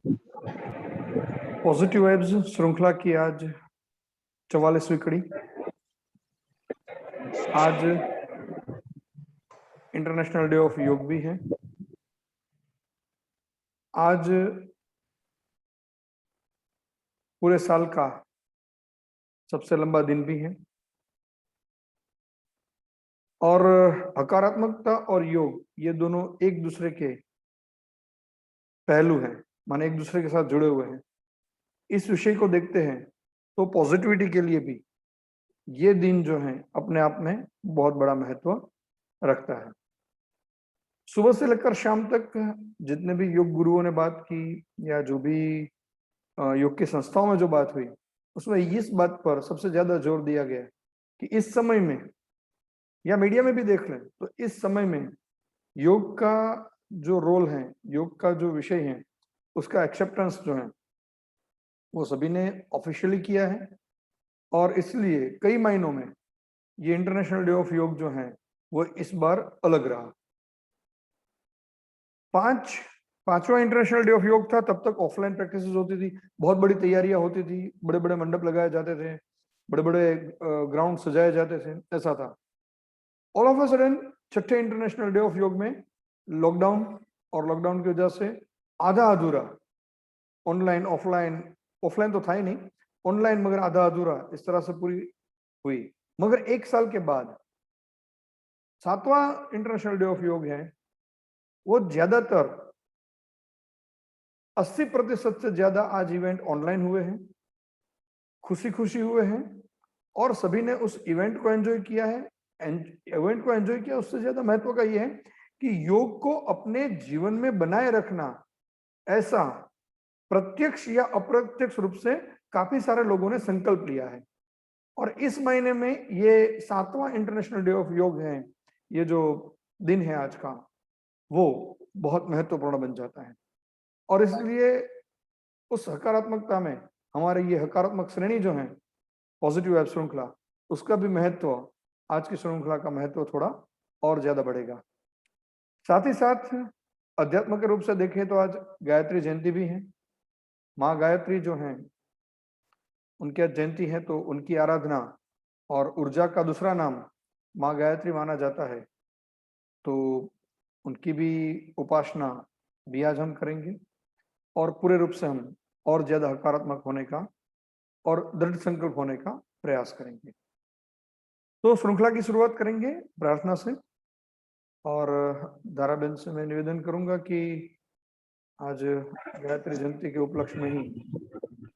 Positive vibes श्रृंखला की आज 44वीं कड़ी। आज इंटरनेशनल डे ऑफ योग भी है। आज पूरे साल का सबसे लंबा दिन भी है और हकारात्मकता और योग ये दोनों एक दूसरे के पहलू हैं, माने एक दूसरे के साथ जुड़े हुए हैं। इस विषय को देखते हैं तो पॉजिटिविटी के लिए भी ये दिन जो है अपने आप में बहुत बड़ा महत्व रखता है। सुबह से लेकर शाम तक जितने भी योग गुरुओं ने बात की या जो भी योग की संस्थाओं में जो बात हुई, उसमें इस बात पर सबसे ज्यादा जोर दिया गया कि इस समय में, या मीडिया में भी देख लें तो इस समय में योग का जो रोल है, योग का जो विषय है, उसका एक्सेप्टेंस जो है वो सभी ने ऑफिशियली किया है। और इसलिए कई मायनों में ये इंटरनेशनल डे ऑफ योग जो है वो इस बार अलग रहा। पांचवा इंटरनेशनल डे ऑफ योग था, तब तक ऑफलाइन प्रैक्टिसेस होती थी, बहुत बड़ी तैयारियां होती थी, बड़े बड़े मंडप लगाए जाते थे, बड़े बड़े ग्राउंड सजाए जाते थे, ऐसा था। ऑल ऑफ अ सडन छठे इंटरनेशनल डे ऑफ योग में लॉकडाउन, और लॉकडाउन की वजह से आधा अधूरा ऑनलाइन ऑफलाइन तो था ही नहीं, ऑनलाइन मगर आधा अधूरा इस तरह से पूरी हुई। मगर एक साल के बाद सातवां इंटरनेशनल डे ऑफ योग है, वो ज्यादातर 80% से ज्यादा आज इवेंट ऑनलाइन हुए हैं, खुशी खुशी हुए हैं और सभी ने उस इवेंट को एंजॉय किया है। इवेंट को एंजॉय किया, उससे ज्यादा महत्व का यह है कि योग को अपने जीवन में बनाए रखना, ऐसा प्रत्यक्ष या अप्रत्यक्ष रूप से काफी सारे लोगों ने संकल्प लिया है। और इस महीने में ये सातवां इंटरनेशनल डे ऑफ योग है, ये जो दिन है आज का, वो बहुत महत्वपूर्ण बन जाता है। और इसलिए उस हकारात्मकता में हमारे ये हकारात्मक श्रेणी जो है पॉजिटिव वाइब श्रृंखला, उसका भी महत्व, आज की श्रृंखला का महत्व थोड़ा और ज्यादा बढ़ेगा। साथ ही साथ अध्यात्म के रूप से देखें तो आज गायत्री जयंती भी है। माँ गायत्री जो है उनकी आज जयंती है, तो उनकी आराधना और ऊर्जा का दूसरा नाम माँ गायत्री माना जाता है, तो उनकी भी उपासना भी आज हम करेंगे और पूरे रूप से हम और ज्यादा हकारात्मक होने का और दृढ़ संकल्प होने का प्रयास करेंगे। तो श्रृंखला की शुरुआत करेंगे प्रार्थना से, और दाराबेन से मैं निवेदन करूंगा कि आज गायत्री जयंती के उपलक्ष्य में ही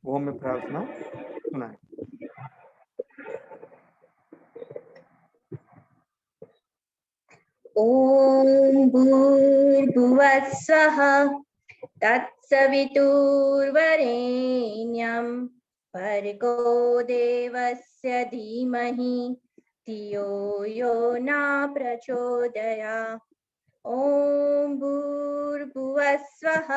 वो हमें प्रार्थना सुनाए। ओम भूर्भुवः स्वः तत्सवितुर्वरेण्यं भर्गो देवस्य धीमहि धियो यो न प्रचोदयात्। ओम भूर्भुवः स्वः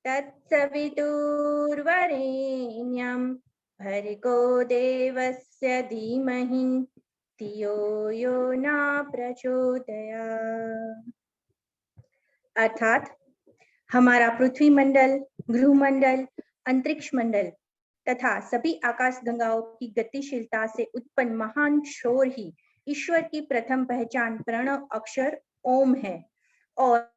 तत्सवितुर्वरेण्यं भर्गो देवस्य धीमहि धियो यो न प्रचोदयात्। अर्थात हमारा पृथ्वी मंडल, गृह मंडल, अंतरिक्ष मंडल तथा सभी आकाश गंगाओं की गतिशीलता से उत्पन्न महान शोर ही ईश्वर की प्रथम पहचान प्रणव अक्षर ओम है। और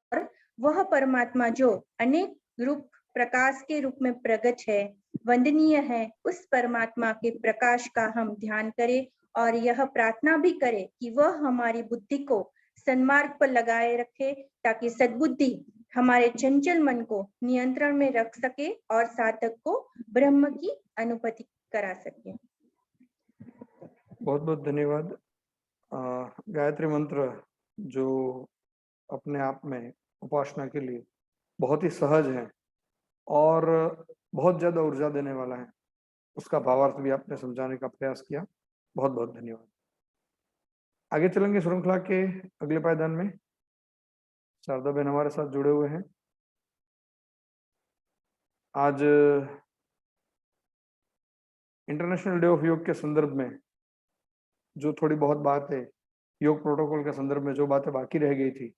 वह परमात्मा जो अनेक रूप प्रकाश के रूप में प्रकट है, वंदनीय है, उस परमात्मा के प्रकाश का हम ध्यान करें और यह प्रार्थना भी करें कि वह हमारी बुद्धि को सन्मार्ग पर लगाए रखे, ताकि सद्बुद्धि हमारे चंचल मन को नियंत्रण में रख सके और साधक को ब्रह्म की अनुभूति करा सके। बहुत बहुत धन्यवाद। गायत्री मंत्र जो अपने आप में उपासना के लिए बहुत ही सहज है और बहुत ज्यादा ऊर्जा देने वाला है, उसका भावार्थ भी आपने समझाने का प्रयास किया, बहुत बहुत धन्यवाद। आगे चलेंगे श्रृंखला के अगले पायदान में। शारदा बहन हमारे साथ जुड़े हुए हैं। आज इंटरनेशनल डे ऑफ योग के संदर्भ में जो थोड़ी बहुत बात है, योग प्रोटोकॉल के संदर्भ में जो बातें बाकी रह गई थी,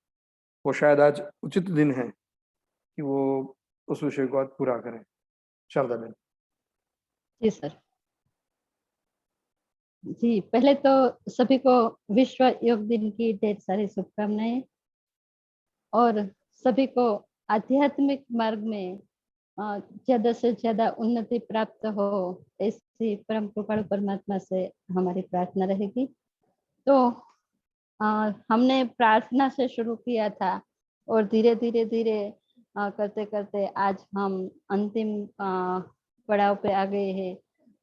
वो शायद आज उचित दिन है कि वो उस विषय को आज पूरा करें। शारदा बेन। जी सर। जी, पहले तो सभी को विश्व योग दिन की ढेर सारी शुभकामनाएं और सभी को आध्यात्मिक मार्ग में ज्यादा से ज्यादा उन्नति प्राप्त हो, ऐसी परम कृपालु परमात्मा से हमारी प्रार्थना रहेगी। तो हमने प्रार्थना से शुरू किया था और धीरे धीरे धीरे करते करते आज हम अंतिम पड़ाव पे आ गए हैं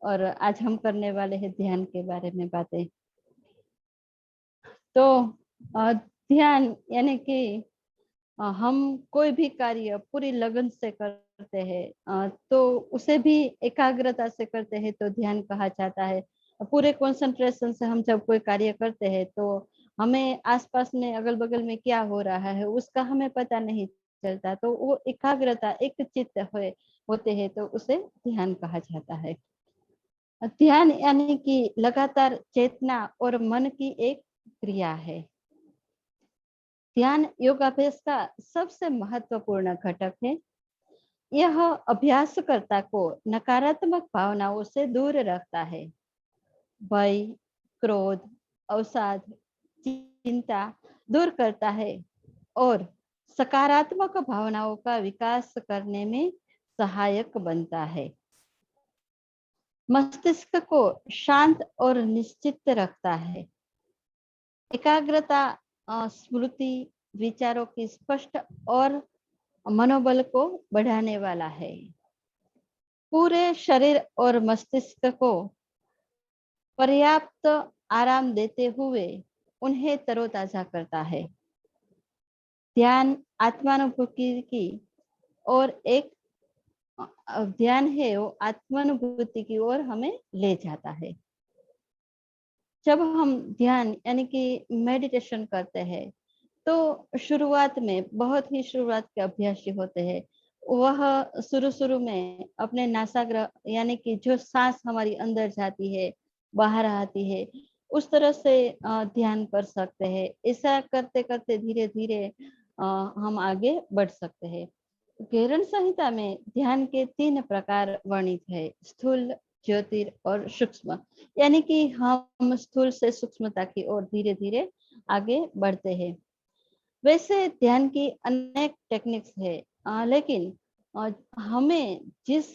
और आज हम करने वाले हैं ध्यान के बारे में बातें। तो ध्यान यानी कि हम कोई भी कार्य पूरी लगन से करते हैं तो उसे भी एकाग्रता से करते हैं तो ध्यान कहा जाता है। पूरे कंसंट्रेशन से हम जब कोई कार्य करते हैं तो हमें आसपास में अगल बगल में क्या हो रहा है उसका हमें पता नहीं चलता, तो वो एकाग्रता एक चित्त होते हैं तो उसे ध्यान कहा जाता है। ध्यान यानी कि लगातार चेतना और मन की एक क्रिया है। ध्यान योगाभ्यास का सबसे महत्वपूर्ण घटक है। यह अभ्यासकर्ता को नकारात्मक भावनाओं से दूर रखता है। भय, क्रोध, अवसाद, चिंता दूर करता है और सकारात्मक भावनाओं का विकास करने में सहायक बनता है। मस्तिष्क को शांत और निश्चित रखता है। एकाग्रता स्मृति, विचारों की स्पष्ट और मनोबल को बढ़ाने वाला है। पूरे शरीर और मस्तिष्क को पर्याप्त आराम देते हुए उन्हें तरोताजा करता है। ध्यान आत्मानुभूति की और एक ध्यान है वो आत्मानुभूति की ओर हमें ले जाता है। जब हम ध्यान यानी कि मेडिटेशन करते हैं तो शुरुआत में बहुत ही शुरुआत के अभ्यासी होते हैं, वह शुरू में अपने नासाग्र यानी कि जो सांस हमारी अंदर जाती है बाहर आती है उस तरह से ध्यान कर सकते हैं। ऐसा करते करते धीरे धीरे हम आगे बढ़ सकते हैं। केरन संहिता में ध्यान के 3 प्रकार वर्णित है, स्थूल, ज्योतिर और सूक्ष्म, यानी कि हम स्थूल से सूक्ष्मता की ओर धीरे धीरे आगे बढ़ते हैं। वैसे ध्यान की अनेक टेक्निक्स है लेकिन हमें जिस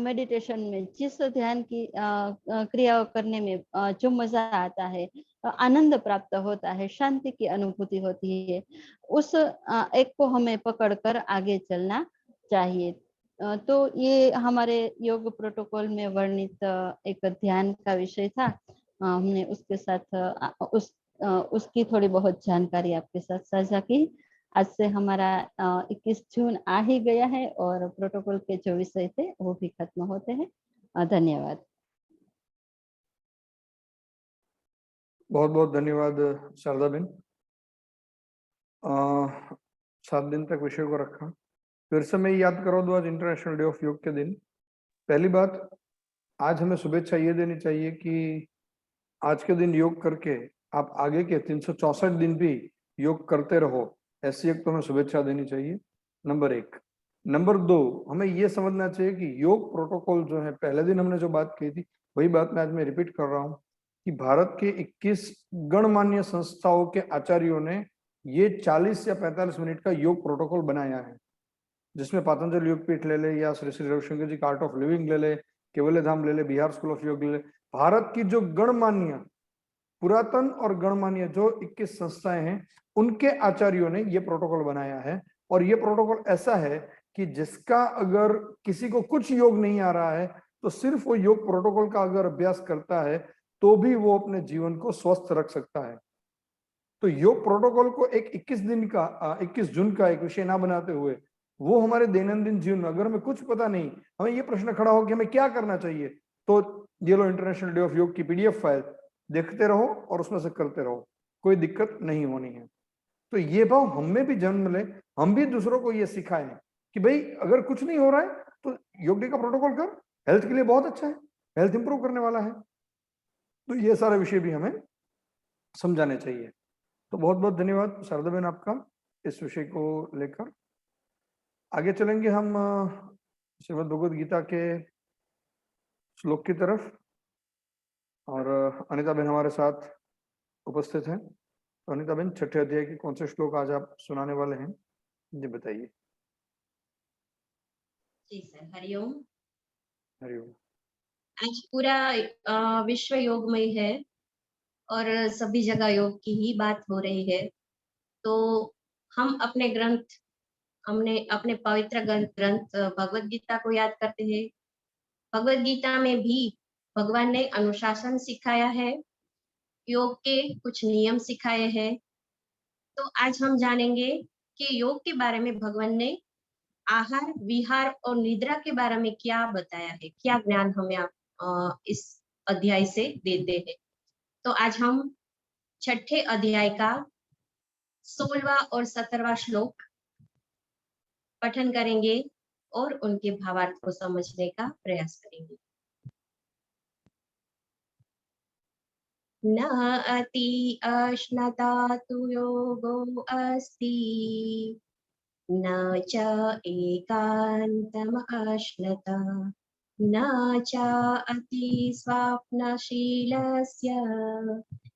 मेडिटेशन में जिस ध्यान की क्रिया करने में जो मजा आता है, आनंद प्राप्त होता है, शांति की अनुभूति होती है, उस एक को हमें पकड़कर आगे चलना चाहिए। तो ये हमारे योग प्रोटोकॉल में वर्णित एक ध्यान का विषय था। हमने उसके साथ उसकी थोड़ी बहुत जानकारी आपके साथ साझा की। आज से हमारा 21 जून आ ही गया है और प्रोटोकॉल के जो विषय थे वो भी खत्म होते हैं। धन्यवाद। बहुत बहुत धन्यवाद शारदा बेन। 7 दिन तक विषय को रखा। फिर से मैं याद करा दूं, आज इंटरनेशनल डे ऑफ योग के दिन पहली बात आज हमें शुभेच्छा ये देनी चाहिए कि आज के दिन योग करके आप आगे के 364 दिन भी योग करते रहो, ऐसी एक तो हमें शुभेच्छा देनी चाहिए, नंबर 1। नंबर 2, हमें ये समझना चाहिए कि योग प्रोटोकॉल जो है, पहले दिन हमने जो बात की थी वही बात मैं आज मैं रिपीट कर रहा हूँ कि भारत के 21 गणमान्य संस्थाओं के आचार्यों ने ये 40 या 45 मिनट का योग प्रोटोकॉल बनाया है, जिसमें पातंजलि योगपीठ ले ले या श्री श्री रविशंकर जी का आर्ट ऑफ लिविंग ले ले, केवल्य धाम ले ले, बिहार स्कूल ऑफ योग ले ले, भारत की जो गणमान्य पुरातन और गणमान्य जो 21 संस्थाएं हैं उनके आचार्यों ने ये प्रोटोकॉल बनाया है। और ये प्रोटोकॉल ऐसा है कि जिसका अगर किसी को कुछ योग नहीं आ रहा है तो सिर्फ वो योग प्रोटोकॉल का अगर अभ्यास करता है तो भी वो अपने जीवन को स्वस्थ रख सकता है। तो योग प्रोटोकॉल को एक 21 जून का एक विषय ना बनाते हुए वो हमारे दैनंदिन जीवन में, अगर हमें कुछ पता नहीं, हमें ये प्रश्न खड़ा हो कि हमें क्या करना चाहिए, तो ये लो इंटरनेशनल डे ऑफ योग की PDF फाइल देखते रहो और उसमें से करते रहो, कोई दिक्कत नहीं होनी है। तो ये भाव हम में भी जन्म ले, हम भी दूसरों को ये सिखाएं कि भाई अगर कुछ नहीं हो रहा है तो योग डे का प्रोटोकॉल कर, हेल्थ के लिए बहुत अच्छा है, हेल्थ इंप्रूव करने वाला है। तो ये सारे विषय भी हमें समझाने चाहिए। तो बहुत बहुत धन्यवाद शारदा बेन आपका इस विषय को लेकर। आगे चलेंगे हम श्रीमद् भगवद गीता के श्लोक की तरफ, और अनिता बहन हमारे साथ उपस्थित हैं। तो अनिता बहन, छठे अध्याय के कौन से श्लोक आज आप सुनाने वाले हैं, जी बताइए। जी सर, हरिओम। हरिओम। आज पूरा विश्व योगमय है और सभी जगह योग की ही बात हो रही है। तो हम हमने अपने पवित्र ग्रंथ भगवत गीता को याद करते हैं। भगवत गीता में भी भगवान ने अनुशासन सिखाया है, योग के कुछ नियम सिखाए हैं। तो आज हम जानेंगे कि योग के बारे में भगवान ने आहार, विहार और निद्रा के बारे में क्या बताया है, क्या ज्ञान हमें आप इस अध्याय से देते हैं। तो आज हम छठे अध्याय का 16वां और 17वां श्लोक पठन करेंगे और उनके भावार्थ को समझने का प्रयास करेंगे। न अति अश्नता तु योगो अस्ति, न च एकान्तम अश्नता, न च अति स्वप्नशीलस्य,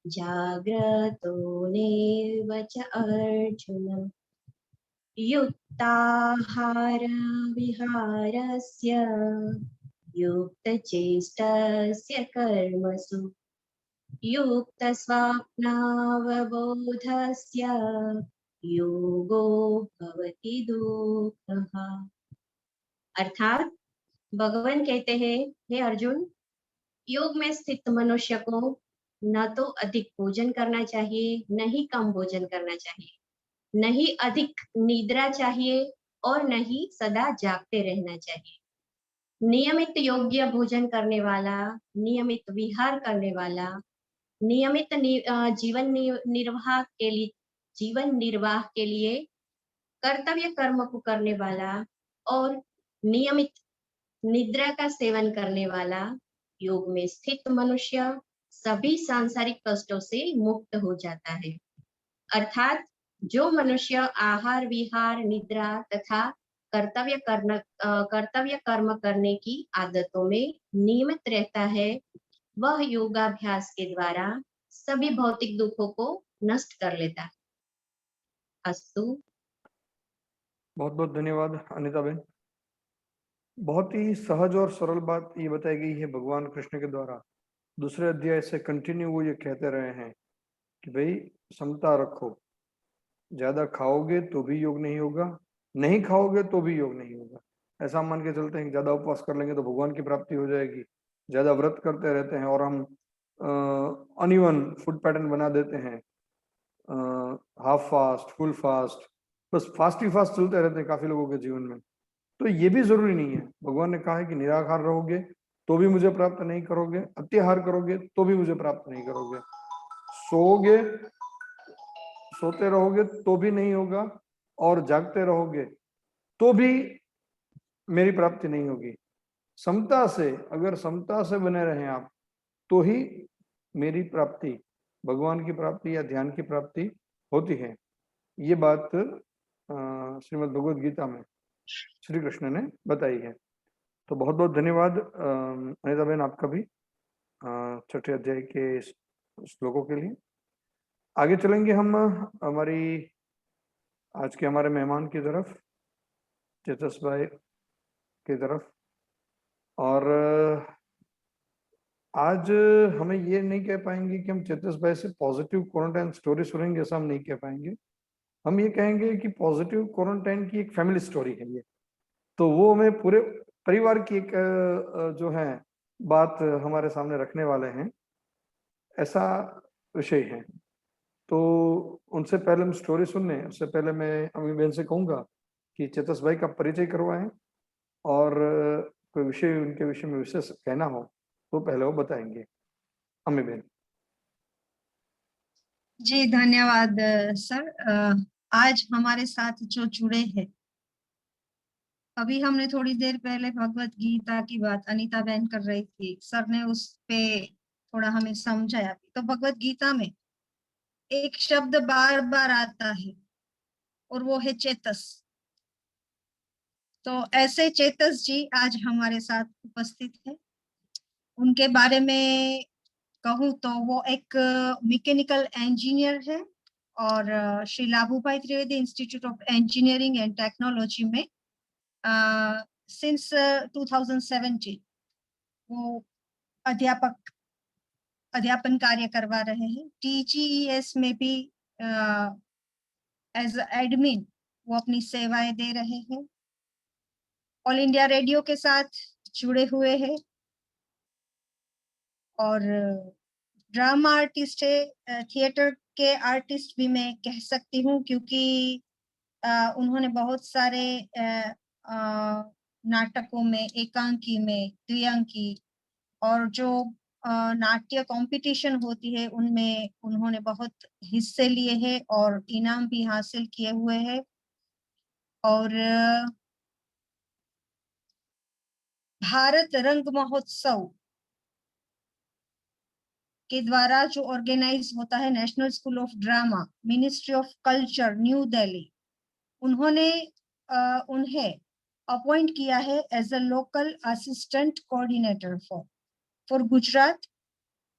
जाग्रतो नैव च अर्जुन। युक्ताहार विहारस्य, युक्तचेष्टस्य कर्मसु, युक्तस्वप्नावबोधस्य, योगो भवति दुःखः। अर्थात भगवान कहते हैं, हे अर्जुन, योग में स्थित मनुष्य को न तो अधिक भोजन करना चाहिए, न ही कम भोजन करना चाहिए, न ही अधिक निद्रा चाहिए और न ही सदा जागते रहना चाहिए। नियमित योग्य भोजन करने वाला, नियमित विहार करने वाला, नियमित जीवन निर्वाह के लिए कर्तव्य कर्म को करने वाला और नियमित निद्रा का सेवन करने वाला योग में स्थित मनुष्य सभी सांसारिक कष्टों से मुक्त हो जाता है। अर्थात जो मनुष्य आहार, विहार, निद्रा तथा कर्तव्य कर्म करने की आदतों में नियमित रहता है, वह योगाभ्यास के द्वारा सभी भौतिक दुखों को नष्ट कर लेता है। अस्तु। बहुत बहुत धन्यवाद अनिता बहन। बहुत ही सहज और सरल बात ये बताई गई है भगवान कृष्ण के द्वारा। दूसरे अध्याय से कंटिन्यू वो ये कहते रहे हैं कि भाई समता रखो, ज्यादा खाओगे तो भी योग नहीं होगा, नहीं खाओगे तो भी योग नहीं होगा। ऐसा मान के चलते हैं कि ज्यादा उपवास कर लेंगे तो भगवान की प्राप्ति हो जाएगी, ज्यादा व्रत करते रहते हैं और हम अनइवन फूड पैटर्न बना देते हैं, हाफ फास्ट, फुल फास्ट, बस फास्ट ही फास्ट चलते रहते हैं काफी लोगों के जीवन में। तो ये भी जरूरी नहीं है। भगवान ने कहा है कि निराहार रहोगे तो भी मुझे प्राप्त नहीं करोगे, अत्याहार करोगे तो भी मुझे प्राप्त नहीं करोगे, सोते रहोगे तो भी नहीं होगा, और जागते रहोगे तो भी मेरी प्राप्ति नहीं होगी। समता से, अगर समता से बने रहें आप, तो ही मेरी प्राप्ति, भगवान की प्राप्ति या ध्यान की प्राप्ति होती है। ये बात श्रीमद् भगवद गीता में श्री कृष्ण ने बताई है। तो बहुत बहुत धन्यवाद अनिता बहन आपका भी छठे अध्याय के श्लोकों के लिए। आगे चलेंगे हम हमारी आज के हमारे मेहमान की तरफ, चेतस भाई की तरफ। और आज हमें ये नहीं कह पाएंगे कि हम चेतस भाई से पॉजिटिव क्वारंटाइन स्टोरी सुनेंगे, ऐसा हम नहीं कह पाएंगे। हम ये कहेंगे कि पॉजिटिव क्वारंटाइन की एक फैमिली स्टोरी है ये। तो वो हमें पूरे परिवार की एक जो है बात हमारे सामने रखने वाले हैं, ऐसा विषय है। तो उनसे पहले हम स्टोरी सुनने, उससे पहले मैं अम्मी बहन से कहूँगा कि चेतस भाई का परिचय करवाएं, और कोई विषय उनके विषय में विशेष कहना हो तो पहले वो बताएंगे। अम्मी बहन। जी धन्यवाद सर। आज हमारे साथ जो जुड़े हैं, अभी हमने थोड़ी देर पहले भगवत गीता की बात अनीता बहन कर रही थी, सर ने उस पे थोड़ा हमें समझाया। तो भगवत गीता में एक शब्द बार बार आता है और वो है चेतस। तो ऐसे चेतस जी आज हमारे साथ उपस्थित है। उनके बारे में कहूँ तो वो एक मैकेनिकल इंजीनियर है और Shri Labhubhai Trivedi institute of engineering and technology में सिंस 2017 वो अध्यापन कार्य करवा रहे हैं। TGES में भी एज एडमिन वो अपनी सेवाएं दे रहे हैं। ऑल इंडिया रेडियो के साथ जुड़े हुए हैं और ड्रामा आर्टिस्ट है, थिएटर के आर्टिस्ट भी मैं कह सकती हूँ, क्योंकि उन्होंने बहुत सारे नाटकों में, एकांकी में, द्विअंकी और जो नाट्य कंपटीशन होती है उनमें उन्होंने बहुत हिस्से लिए हैं और इनाम भी हासिल किए हुए हैं। और भारत रंग महोत्सव के द्वारा जो ऑर्गेनाइज होता है, national school of drama, ministry of culture, New Delhi, उन्होंने उन्हें अपॉइंट किया है as a local assistant coordinator for Gujarat.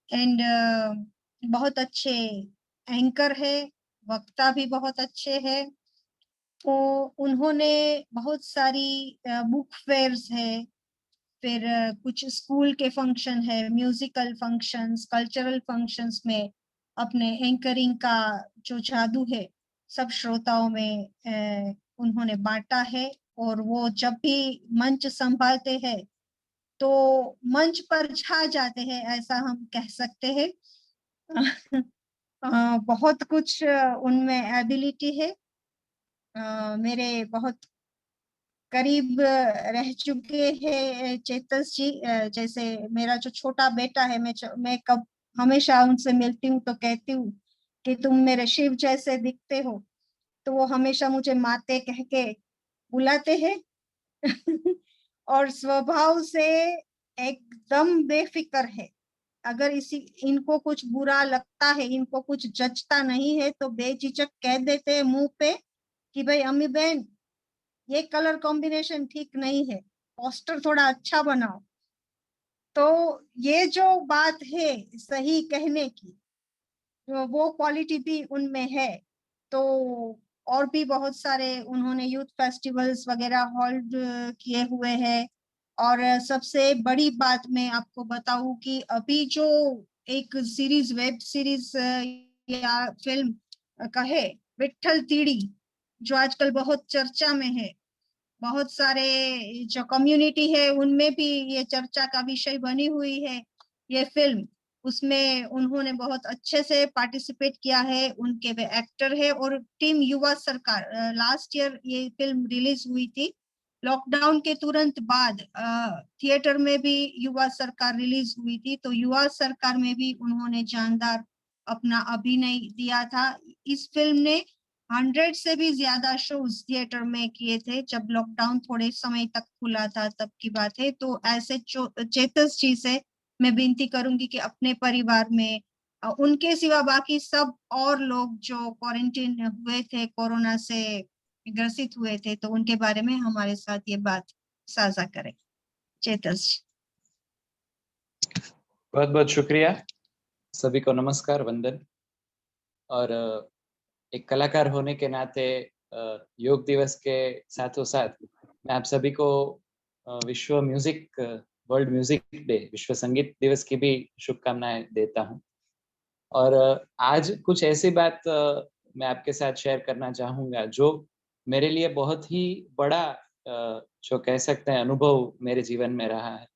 And बहुत अच्छे एंकर है, वक्ता भी बहुत अच्छे है। तो उन्होंने बहुत सारी बुक फेयर्स है, फिर कुछ स्कूल के फंक्शन है, म्यूजिकल फंक्शंस, कल्चरल फंक्शंस में अपने एंकरिंग का जो जादू है सब श्रोताओं में उन्होंने बांटा है। और वो जब भी मंच संभालते हैं तो मंच पर छा जाते हैं, ऐसा हम कह सकते हैं। बहुत कुछ उनमें एबिलिटी है। मेरे बहुत करीब रह चुके हैं चेतस जी। जैसे मेरा जो छोटा बेटा है, मैं कब हमेशा उनसे मिलती हूँ तो कहती हूँ कि तुम मेरे शिव जैसे दिखते हो, तो वो हमेशा मुझे माते कह के बुलाते हैं। और स्वभाव से एकदम बेफिक्र है। अगर इनको कुछ बुरा लगता है, इनको कुछ जचता नहीं है, तो बेझिझक कह देते हैं मुंह पे कि भाई अम्मी बहन ये कलर कॉम्बिनेशन ठीक नहीं है, पोस्टर थोड़ा अच्छा बनाओ। तो ये जो बात है सही कहने की, वो क्वालिटी भी उनमें है। तो और भी बहुत सारे उन्होंने यूथ फेस्टिवल्स वगैरह होल्ड किए हुए हैं। और सबसे बड़ी बात मैं आपको बताऊं कि अभी जो एक सीरीज, वेब सीरीज या फिल्म कहे, विट्ठल तीड़ी, जो आजकल बहुत चर्चा में है, बहुत सारे जो कम्युनिटी है उनमें भी ये चर्चा का विषय बनी हुई है ये फिल्म। उसमें उन्होंने बहुत अच्छे से पार्टिसिपेट किया है, उनके वे एक्टर है। और टीम युवा सरकार, लास्ट ईयर ये फिल्म रिलीज हुई थी, लॉकडाउन के तुरंत बाद थिएटर में भी युवा सरकार रिलीज हुई थी। तो युवा सरकार में भी उन्होंने जानदार अपना अभिनय दिया था। इस फिल्म ने 100 से भी ज्यादा शोज थिएटर में किए थे जब लॉकडाउन थोड़े समय तक खुला था, तब की बात है। तो ऐसे चेतस जी से मैं विनती करूंगी कि अपने परिवार में उनके सिवा बाकी सब और लोग जो क्वारंटीन हुए थे, कोरोना से ग्रसित हुए थे, तो उनके बारे में हमारे साथ ये बात साझा करें। चेतस जी। बहुत बहुत शुक्रिया। सभी को नमस्कार, वंदन। और एक कलाकार होने के नाते योग दिवस के साथों साथ मैं आप सभी को विश्व वर्ल्ड म्यूजिक डे, विश्व संगीत दिवस की भी शुभकामनाएं देता हूं। और आज कुछ ऐसी बात मैं आपके साथ शेयर करना चाहूंगा जो मेरे लिए बहुत ही बड़ा जो कह सकते हैं अनुभव मेरे जीवन में रहा है।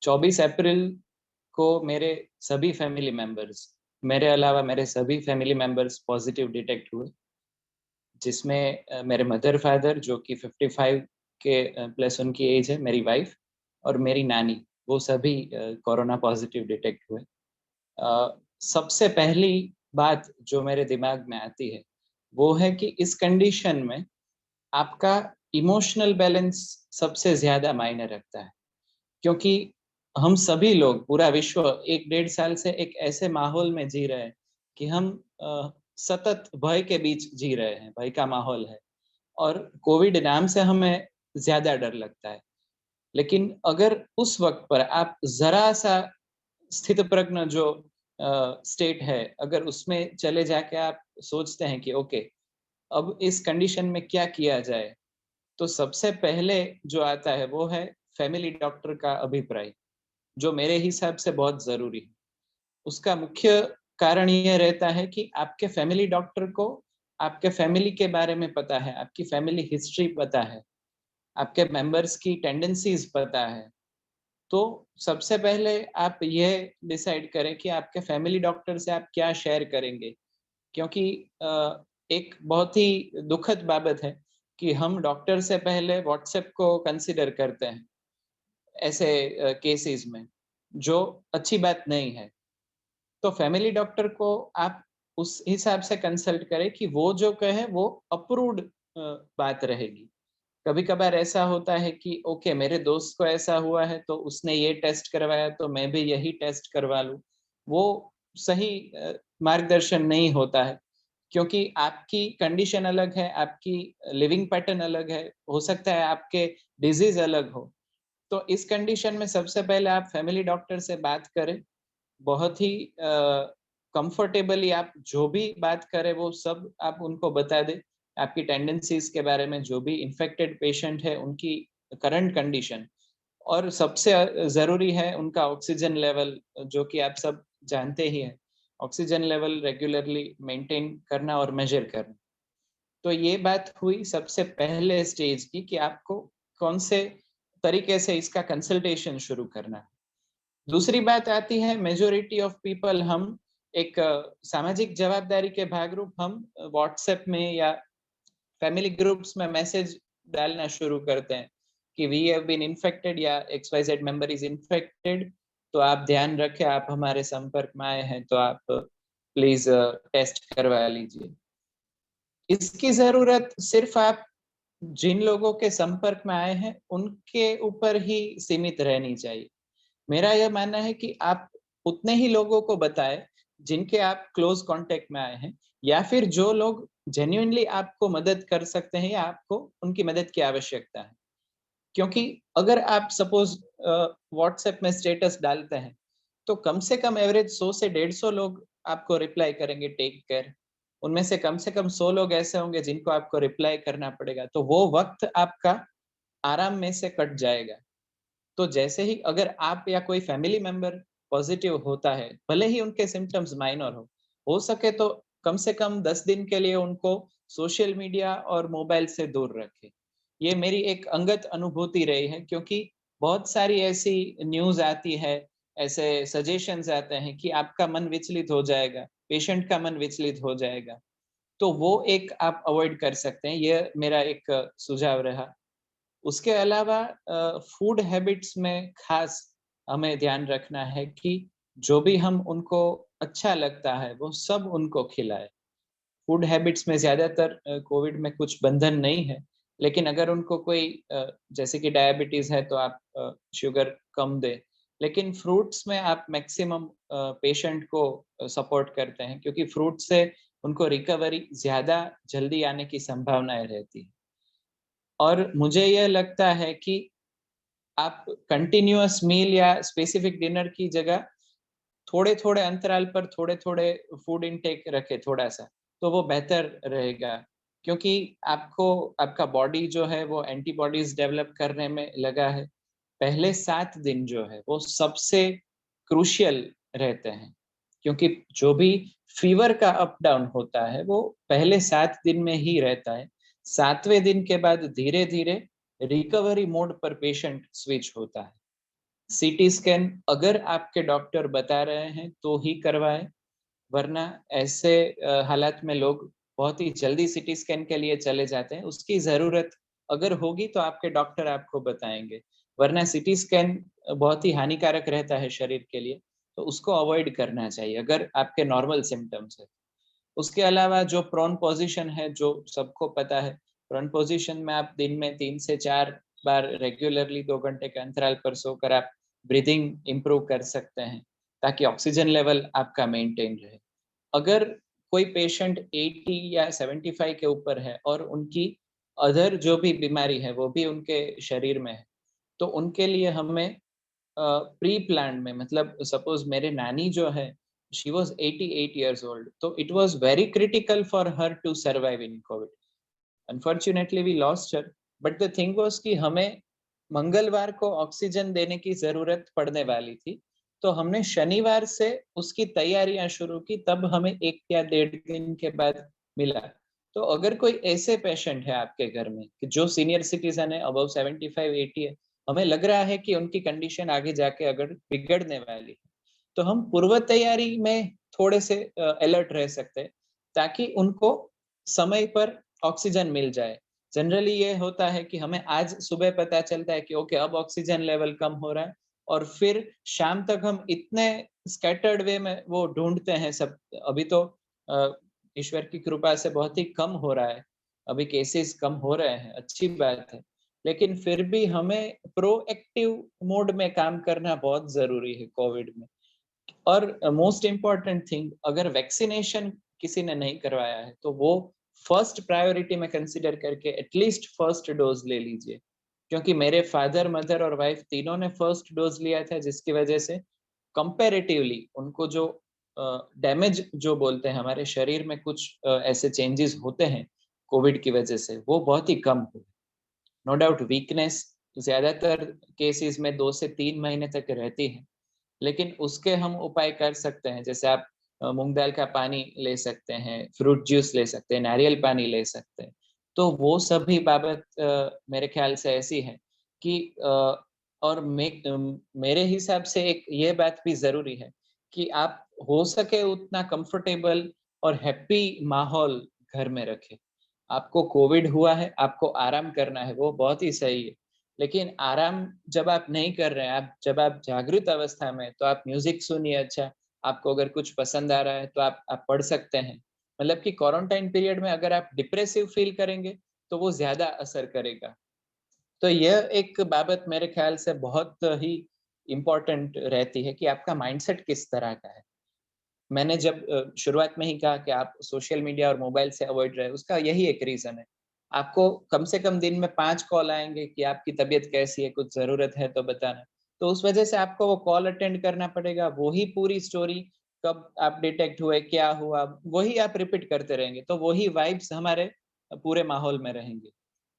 24 अप्रैल को मेरे सभी फैमिली मेंबर्स, मेरे अलावा मेरे सभी फैमिली मेंबर्स पॉजिटिव डिटेक्ट हुए, जिसमें मेरे मदर फादर जो कि 55 के प्लस उनकी एज है, मेरी वाइफ और मेरी नानी, वो सभी कोरोना पॉजिटिव डिटेक्ट हुए। सबसे पहली बात जो मेरे दिमाग में आती है वो है कि इस कंडीशन में आपका इमोशनल बैलेंस सबसे ज्यादा मायने रखता है, क्योंकि हम सभी लोग, पूरा विश्व 1-1.5 साल से एक ऐसे माहौल में जी रहे हैं कि हम सतत भय के बीच जी रहे हैं, भय का माहौल है। और कोविड नाम से हमें ज्यादा डर लगता है। लेकिन अगर उस वक्त पर आप जरा सा स्थित प्रज्ञ जो स्टेट है, अगर उसमें चले जाके आप सोचते हैं कि ओके अब इस कंडीशन में क्या किया जाए, तो सबसे पहले जो आता है वो है फैमिली डॉक्टर का अभिप्राय, जो मेरे हिसाब से बहुत जरूरी है। उसका मुख्य कारण ये रहता है कि आपके फैमिली डॉक्टर को आपके फैमिली के बारे में पता है, आपकी फैमिली हिस्ट्री पता है, आपके मेंबर्स की टेंडेंसीज पता है। तो सबसे पहले आप ये डिसाइड करें कि आपके फैमिली डॉक्टर से आप क्या शेयर करेंगे, क्योंकि एक बहुत ही दुखद बाबत है कि हम डॉक्टर से पहले व्हाट्सएप को कंसिडर करते हैं ऐसे केसेस में, जो अच्छी बात नहीं है। तो फैमिली डॉक्टर को आप उस हिसाब से कंसल्ट करें कि वो जो कहे वो अप्रूव्ड बात रहेगी। कभी कभार ऐसा होता है कि ओके मेरे दोस्त को ऐसा हुआ है तो उसने ये टेस्ट करवाया तो मैं भी यही टेस्ट करवा लूं, वो सही मार्गदर्शन नहीं होता है, क्योंकि आपकी कंडीशन अलग है, आपकी लिविंग पैटर्न अलग है, हो सकता है आपके डिजीज अलग हो। तो इस कंडीशन में सबसे पहले आप फैमिली डॉक्टर से बात करें, बहुत ही कंफर्टेबली आप जो भी बात करें वो सब आप उनको बता दें, आपकी टेंडेंसीज के बारे में, जो भी इन्फेक्टेड पेशेंट है उनकी करंट कंडीशन, और सबसे जरूरी है उनका ऑक्सीजन लेवल, जो कि आप सब जानते ही हैं, ऑक्सीजन लेवल रेगुलरली मेंटेन करना और मेजर करना। तो ये बात हुई सबसे पहले स्टेज की कि आपको कौन से तरीके से इसका कंसल्टेशन शुरू करना है। दूसरी बात आती है मेजोरिटी ऑफ पीपल, हम एक सामाजिक जवाबदारी के भागरूप हम व्हाट्सएप में या फैमिली ग्रुप्स में मैसेज डालना शुरू करते हैं कि वी हैव बीन इन्फेक्टेड या XYZ मेंबर इज इन्फेक्टेड, तो आप ध्यान रखें, आप हमारे संपर्क में आए हैं तो आप प्लीज टेस्ट करवा लीजिए। इसकी जरूरत सिर्फ आप जिन लोगों के संपर्क में आए हैं उनके ऊपर ही सीमित रहनी चाहिए। मेरा यह मानना है कि आप उतने ही लोगों को बताएं जिनके आप क्लोज कांटेक्ट में आए हैं, या फिर जो लोग जेन्युइनली आपको मदद कर सकते हैं या आपको उनकी मदद की आवश्यकता है। क्योंकि अगर आप सपोज व्हाट्सएप में स्टेटस डालते हैं तो कम से कम एवरेज 100 से 150 लोग आपको रिप्लाई करेंगे टेक केयर, उनमें से कम 100 लोग ऐसे होंगे जिनको आपको रिप्लाई करना पड़ेगा, तो वो वक्त आपका आराम में से कट जाएगा। तो जैसे ही अगर आप या कोई फैमिली मेंबर पॉजिटिव होता है, भले ही उनके सिम्टम्स माइनर हो सके तो कम से कम 10 दिन के लिए उनको सोशल मीडिया और मोबाइल से दूर रखें। ये मेरी एक अंगत अनुभूति रही है, क्योंकि बहुत सारी ऐसी न्यूज आती है, ऐसे सजेशंस आते हैं कि आपका मन विचलित हो जाएगा, पेशेंट का मन विचलित हो जाएगा, तो वो एक आप अवॉइड कर सकते हैं। ये मेरा एक सुझाव रहा। उसके अलावा फूड हैबिट्स में खास हमें ध्यान रखना है कि जो भी हम उनको अच्छा लगता है वो सब उनको खिलाए। फूड हैबिट्स में ज्यादातर कोविड में कुछ बंधन नहीं है, लेकिन अगर उनको कोई जैसे कि डायबिटीज है तो आप शुगर कम दे, लेकिन फ्रूट्स में आप मैक्सिमम पेशेंट को सपोर्ट करते हैं, क्योंकि फ्रूट से उनको रिकवरी ज्यादा जल्दी आने की संभावनाएं रहती है। और मुझे यह लगता है कि आप कंटिन्यूअस मील या स्पेसिफिक डिनर की जगह थोड़े थोड़े अंतराल पर थोड़े थोड़े फूड इनटेक रखे थोड़ा सा, तो वो बेहतर रहेगा। क्योंकि आपको आपका बॉडी जो है वो एंटीबॉडीज डेवलप करने में लगा है। पहले 7 दिन जो है वो सबसे क्रूशियल रहते हैं, क्योंकि जो भी फीवर का अप डाउन होता है वो पहले 7 दिन में ही रहता है। 7वें दिन के बाद धीरे धीरे रिकवरी मोड पर पेशेंट स्विच होता है। सीटी स्कैन अगर आपके डॉक्टर बता रहे हैं तो ही करवाएं, वरना ऐसे हालात में लोग बहुत ही जल्दी सीटी स्कैन के लिए चले जाते हैं। उसकी जरूरत अगर होगी तो आपके डॉक्टर आपको बताएंगे, वरना सीटी स्कैन बहुत ही हानिकारक रहता है शरीर के लिए, तो उसको अवॉइड करना चाहिए अगर आपके नॉर्मल सिम्टम्स है। उसके अलावा जो प्रोन पोजीशन है, जो सबको पता है, प्रोन पोजीशन में आप दिन में 3 से 4 बार रेगुलरली 2 घंटे के अंतराल पर सोकर आप ब्रीदिंग इंप्रूव कर सकते हैं, ताकि ऑक्सीजन लेवल आपका मेंटेन रहे। अगर कोई पेशेंट 80 या 75 के ऊपर है और उनकी अदर जो भी बीमारी है वो भी उनके शरीर में है, तो उनके लिए हमें प्री प्लान में, मतलब सपोज मेरे नानी जो है, शी वाज 88 years old, तो it was very critical for her to survive in Covid. Unfortunately we lost her, but the thing was कि हमें मंगलवार को ऑक्सीजन देने की जरूरत पड़ने वाली थी, तो हमने शनिवार से उसकी तैयारियां शुरू की, तब हमें 1 या 1.5 दिन के बाद मिला। तो अगर कोई ऐसे पेशेंट है आपके घर में कि जो सीनियर सिटीजन है, अबव 75-80 है, हमें लग रहा है कि उनकी कंडीशन आगे जाके अगर बिगड़ने वाली है, तो हम पूर्व तैयारी में थोड़े से अलर्ट रह सकते हैं, ताकि उनको समय पर ऑक्सीजन मिल जाए। जनरली ये होता है कि हमें आज सुबह पता चलता है कि ओके अब ऑक्सीजन लेवल कम हो रहा है, और फिर शाम तक हम इतने स्कैटर्ड वे में वो ढूंढते हैं सब। अभी तो ईश्वर की कृपा से बहुत ही कम हो रहा है, अभी केसेस कम हो रहे हैं, अच्छी बात है, लेकिन फिर भी हमें प्रोएक्टिव मोड में काम करना बहुत जरूरी है कोविड में। और मोस्ट इम्पोर्टेंट थिंग, अगर वैक्सीनेशन किसी ने नहीं करवाया है तो वो फर्स्ट प्रायोरिटी में कंसीडर करके एटलीस्ट फर्स्ट डोज ले लीजिए, क्योंकि मेरे फादर, मदर और वाइफ तीनों ने फर्स्ट डोज लिया था, जिसकी वजह से कंपैरेटिवली उनको जो डैमेज जो बोलते हैं हमारे शरीर में कुछ ऐसे चेंजेस होते हैं कोविड की वजह से, वो बहुत ही कम हुए। नो डाउट वीकनेस ज्यादातर केसेस में 2 से 3 महीने तक रहती है, लेकिन उसके हम उपाय कर सकते हैं, जैसे आप मूंग दाल का पानी ले सकते हैं, फ्रूट जूस ले सकते हैं, नारियल पानी ले सकते हैं। तो वो सभी बाबत मेरे ख्याल से ऐसी है कि और मेरे हिसाब से एक ये बात भी जरूरी है कि आप हो सके उतना कंफर्टेबल और हैप्पी माहौल घर में रखें। आपको कोविड हुआ है, आपको आराम करना है, वो बहुत ही सही है, लेकिन आराम जब आप नहीं कर रहे हैं, आप जब आप जागृत अवस्था में, तो आप म्यूजिक सुनिए। अच्छा, आपको अगर कुछ पसंद आ रहा है तो आप पढ़ सकते हैं। मतलब कि क्वारंटाइन पीरियड में अगर आप डिप्रेसिव फील करेंगे तो वो ज्यादा असर करेगा। तो यह एक बाबत मेरे ख्याल से बहुत ही इम्पोर्टेंट रहती है कि आपका माइंडसेट किस तरह का है। मैंने जब शुरुआत में ही कहा कि आप सोशल मीडिया और मोबाइल से अवॉइड रहे, उसका यही एक रीजन है। आपको कम से कम दिन में 5 कॉल आएंगे कि आपकी तबीयत कैसी है, कुछ जरूरत है तो बताना। तो उस वजह से आपको वो कॉल अटेंड करना पड़ेगा, वही पूरी स्टोरी, कब आप डिटेक्ट हुए, क्या हुआ, वही आप रिपीट करते रहेंगे, तो वही वाइब्स हमारे पूरे माहौल में रहेंगे।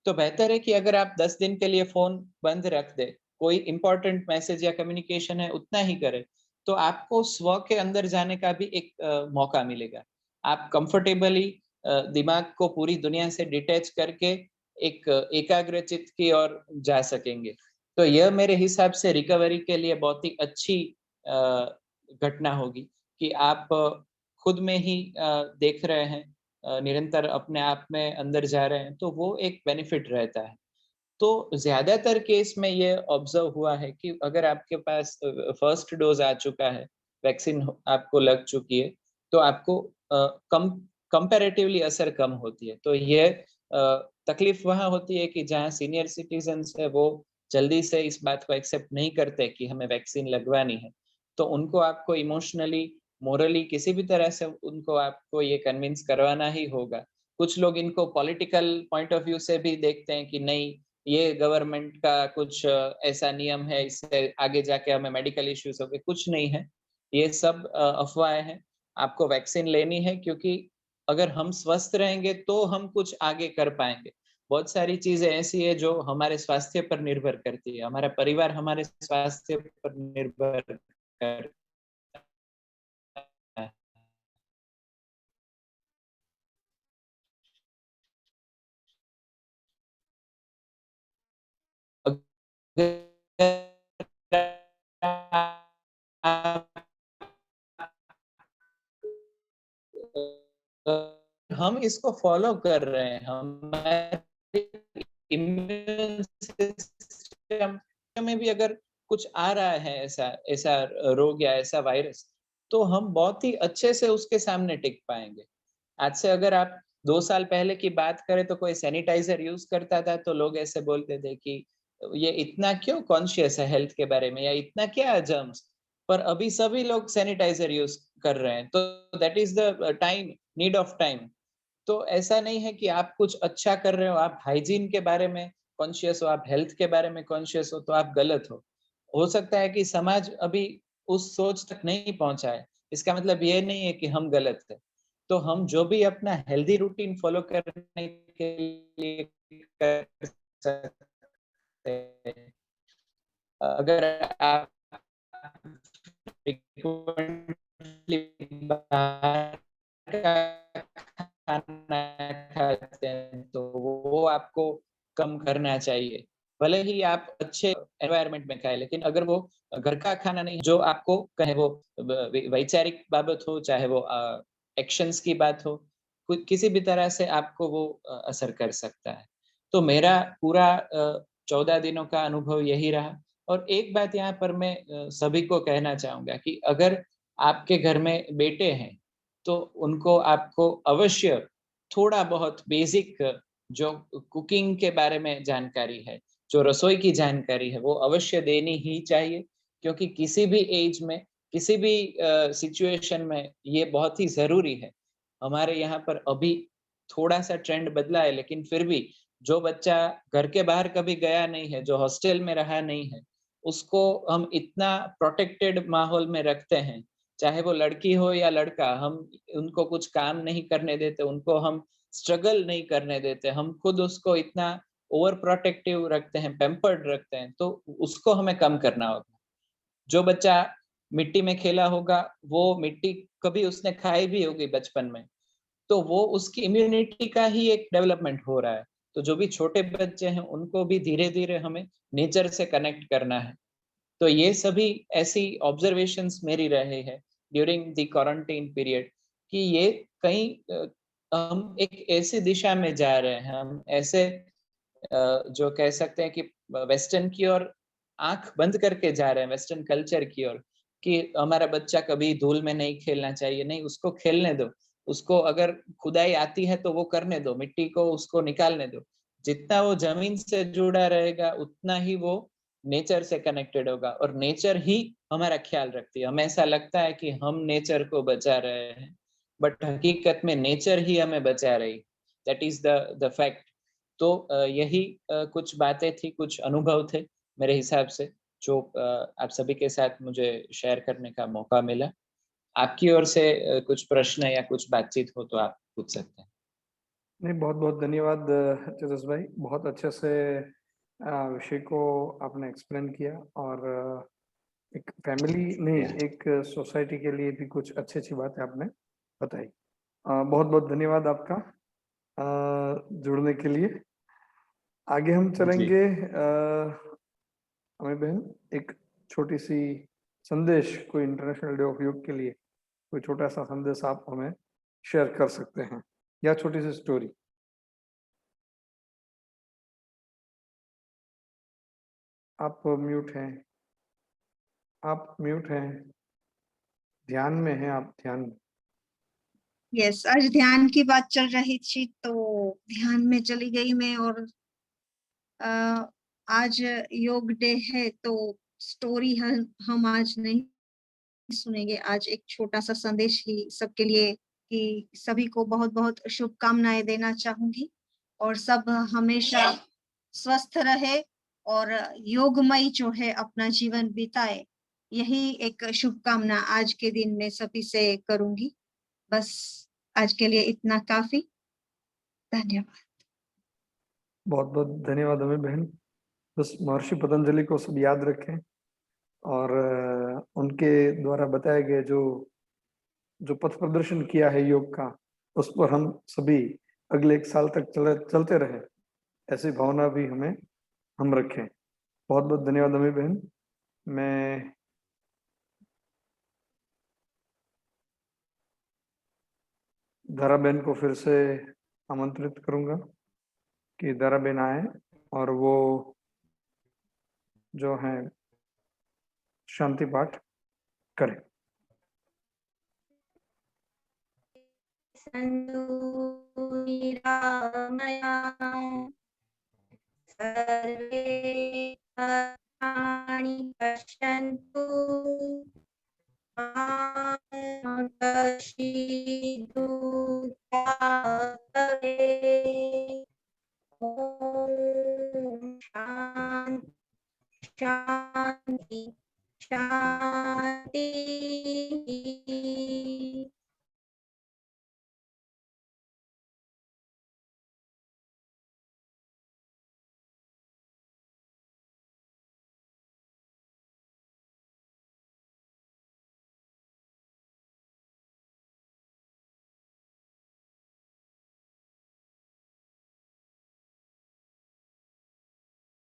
तो बेहतर है कि अगर आप 10 दिन के लिए फोन बंद रख दे, कोई इंपॉर्टेंट मैसेज या कम्युनिकेशन है उतना ही करें, तो आपको स्व के अंदर जाने का भी एक मौका मिलेगा। आप कंफर्टेबली दिमाग को पूरी दुनिया से डिटैच करके एक एकाग्र चित्त की ओर जा सकेंगे। तो यह मेरे हिसाब से रिकवरी के लिए बहुत ही अच्छी घटना होगी कि आप खुद में ही देख रहे हैं, निरंतर अपने आप में अंदर जा रहे हैं, तो वो एक बेनिफिट रहता है। तो ज्यादातर केस में ये ऑब्जर्व हुआ है कि अगर आपके पास फर्स्ट डोज आ चुका है, वैक्सीन आपको लग चुकी है, तो आपको कम कंपैरेटिवली असर कम होती है। तो ये तकलीफ वहां होती है कि जहाँ सीनियर सिटीजन्स है वो जल्दी से इस बात को एक्सेप्ट नहीं करते कि हमें वैक्सीन लगवानी है, तो उनको आपको इमोशनली, मोरली किसी भी तरह से उनको आपको ये कन्विंस करवाना ही होगा। कुछ लोग इनको पॉलिटिकल पॉइंट ऑफ व्यू से भी देखते हैं कि नहीं, ये गवर्नमेंट का कुछ ऐसा नियम है, इससे आगे जाके हमें मेडिकल इश्यूज हो गए। कुछ नहीं है, ये सब अफवाहें हैं। आपको वैक्सीन लेनी है, क्योंकि अगर हम स्वस्थ रहेंगे तो हम कुछ आगे कर पाएंगे। बहुत सारी चीजें ऐसी है जो हमारे स्वास्थ्य पर निर्भर करती है, हमारा परिवार हमारे स्वास्थ्य पर निर्भर करता है। हम इसको फॉलो कर रहे हैं, हमारे इम्यून सिस्टम में भी अगर कुछ आ रहा है, ऐसा ऐसा रोग या ऐसा वायरस, तो हम बहुत ही अच्छे से उसके सामने टिक पाएंगे। आज से अगर आप 2 साल पहले की बात करें तो कोई सैनिटाइजर यूज करता था तो लोग ऐसे बोलते थे कि ये इतना क्यों कॉन्शियस है हेल्थ के बारे में, या इतना क्या जर्म्स। पर अभी सभी लोग सैनिटाइजर यूज कर रहे हैं, तो that is the time, need of time. तो ऐसा नहीं है कि आप कुछ अच्छा कर रहे हो, आप हाइजीन के बारे में कॉन्शियस हो, आप हेल्थ के बारे में कॉन्शियस हो, तो आप गलत हो सकता है कि समाज अभी उस सोच तक नहीं पहुंचा है, इसका मतलब ये नहीं है कि हम गलत है। तो हम जो भी अपना हेल्दी रूटीन फॉलो करने के लिए कर सकते हैं, अगर आप frequently बाहर का खाना खाते हैं तो वो आपको कम करना चाहिए। भले ही आप अच्छे एनवायरनमेंट में खाएँ, लेकिन अगर वो घर का खाना नहीं जो आपको कहे वो वैचारिक बाबत हो, चाहे वो एक्शंस की बात हो, किसी भी तरह से आपको वो असर कर सकता है। तो मेरा पूरा 14 दिनों का अनुभव यही रहा। और एक बात यहाँ पर मैं सभी को कहना चाहूँगा कि अगर आपके घर में बेटे हैं, तो उनको आपको अवश्य थोड़ा बहुत बेसिक जो कुकिंग के बारे में जानकारी है, जो रसोई की जानकारी है, वो अवश्य देनी ही चाहिए, क्योंकि किसी भी एज में, किसी भी सिचुएशन में ये बहुत ही ज़रूरी है। हमारे यहाँ पर अभी थोड़ा-सा ट्रेंड बदला है, लेकिन फिर भी जो बच्चा घर के बाहर कभी गया नहीं है, जो हॉस्टल में रहा नहीं है, उसको हम इतना प्रोटेक्टेड माहौल में रखते हैं, चाहे वो लड़की हो या लड़का, हम उनको कुछ काम नहीं करने देते, उनको हम स्ट्रगल नहीं करने देते, हम खुद उसको इतना ओवर प्रोटेक्टिव रखते हैं, पैम्पर्ड रखते हैं, तो उसको हमें कम करना होगा। जो बच्चा मिट्टी में खेला होगा, वो मिट्टी कभी उसने खाई भी होगी बचपन में, तो वो उसकी इम्यूनिटी का ही एक डेवलपमेंट हो रहा है। तो जो भी छोटे बच्चे हैं, उनको भी धीरे-धीरे हमें नेचर से कनेक्ट करना है। तो ये सभी ऐसी ऑब्जर्वेशंस मेरी रहे हैं ड्यूरिंग द क्वारंटाइन पीरियड कि ये कहीं हम एक ऐसी दिशा में जा रहे हैं, हम ऐसे जो कह सकते हैं कि वेस्टर्न की ओर आँख बंद करके जा रहे हैं, वेस्टर्न कल्चर की ओर, कि हमारा बच्चा कभी धूल में नहीं खेलना चाहिए, नहीं उसको खेलने दो। उसको अगर खुदाई आती है तो वो करने दो, मिट्टी को उसको निकालने दो। जितना वो ज़मीन से जुड़ा रहेगा, उतना ही वो नेचर से कनेक्टेड होगा और नेचर ही हमारा ख्याल रखती है। हमें ऐसा लगता है कि हम नेचर को बचा रहे हैं, बट हकीकत में नेचर ही हमें बचा रही। That is the fact. तो यही कुछ बातें थी, कुछ अनुभव थे मेरे हिसाब से, जो आप सभी के साथ मुझे शेयर करने का मौका मिला। आपकी ओर से कुछ प्रश्न या कुछ बातचीत हो तो आप पूछ सकते हैं। नहीं, बहुत-बहुत धन्यवाद चेतस भाई। बहुत अच्छे से विषय को आपने एक्सप्लेन किया और एक फैमिली नहीं, एक सोसाइटी के लिए भी कुछ अच्छी-अच्छी बातें आपने बताई। बहुत-बहुत धन्यवाद आपका जुड़ने के लिए। आगे हम चलेंगे अमित बहन, एक छोटी-सी संदेश, कोई इंटरनेशनल डे ऑफ योग के लिए कोई छोटा-सा संदेश आप हमें शेयर कर सकते हैं या छोटी-सी स्टोरी। आप म्यूट हैं, आप म्यूट हैं, ध्यान में हैं आप, ध्यान में। यस, आज ध्यान की बात चल रही थी तो ध्यान में चली गई मैं। और आज योग डे है तो स्टोरी हम आज नहीं सुनेंगे। आज एक छोटा सा संदेश ही सबके लिए कि सभी को बहुत बहुत शुभकामनाएं देना चाहूंगी और सब हमेशा स्वस्थ रहे और योगमय जो है अपना जीवन बिताए, यही एक शुभकामना आज के दिन में सभी से करूंगी। बस आज के लिए इतना काफी। धन्यवाद। बहुत-बहुत धन्यवाद अमित बहन। बस महर्षि पतंजलि को सब याद रखें और उनके द्वारा बताए गए जो पथ प्रदर्शन किया है योग का, उस पर हम सभी अगले 1 साल तक चलते रहें, ऐसी भावना भी हम रखें। बहुत-बहुत धन्यवाद अमित बहन। मैं धारा बहन को फिर से आमंत्रित करूंगा कि धारा बहन आए और वो जो है शांति पाठ करें। सर्वे भद्राणि पश्यन्तु मार्गशीर्ष दूता करे। ओम शांति शांति शांति।